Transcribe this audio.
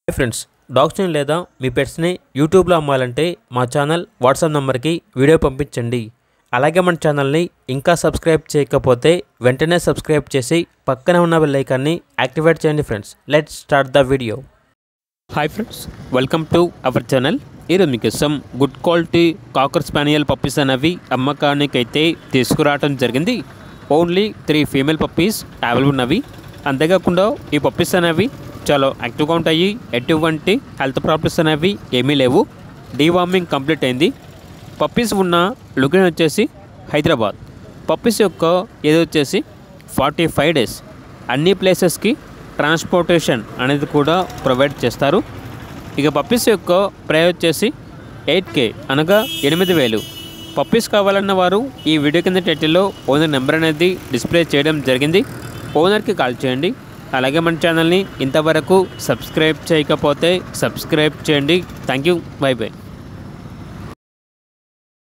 Hi friends, డాగ్స్ని లేదా మీ పెట్స్ని యూట్యూబ్లో అమ్మాలంటే మా ఛానల్ వాట్సాప్ నెంబర్కి వీడియో పంపించండి. అలాగే మన ఛానల్ని ఇంకా సబ్స్క్రైబ్ చేయకపోతే వెంటనే సబ్స్క్రైబ్ చేసి పక్కనే ఉన్న బెల్ ఐకాన్ని యాక్టివేట్ చేయండి. Friends, let's start the video. Hi friends, welcome to our channel. ఈరోజు మీకోసం గుడ్ క్వాలిటీ కాకర్ స్పానియల్ పప్పీస్ అనేవి అమ్మకానికి అయితే తీసుకురావడం జరిగింది. ఓన్లీ 3 ఫీమేల్ పప్పీస్ అవైలబుల్ ఉన్నవి. అంతేకాకుండా ఈ పప్పీస్ అనేవి చాలా యాక్టివ్గా ఉంటాయి. ఎటువంటి హెల్త్ ప్రాబ్లమ్స్ అనేవి ఏమీ లేవు. డీవార్మింగ్ కంప్లీట్ అయింది. పప్పీస్ ఉన్న లొకేషన్ వచ్చేసి హైదరాబాద్. పప్పీస్ యొక్క ఏది వచ్చేసి 45 డేస్. అన్ని ప్లేసెస్కి ట్రాన్స్పోర్టేషన్ అనేది కూడా ప్రొవైడ్ చేస్తారు. ఇక పప్పీస్ యొక్క ప్రైస్ వచ్చేసి 8K అనగా 8,000. పప్పీస్ కావాలన్న వారు ఈ వీడియో కింద టైటిల్లో ఓనర్ నెంబర్ అనేది డిస్ప్లే చేయడం జరిగింది. ఓనర్కి కాల్ చేయండి. అలాగే మన ఛానల్ని ఇంతవరకు సబ్స్క్రైబ్ చేయకపోతే సబ్స్క్రైబ్ చేయండి. Thank you. By by.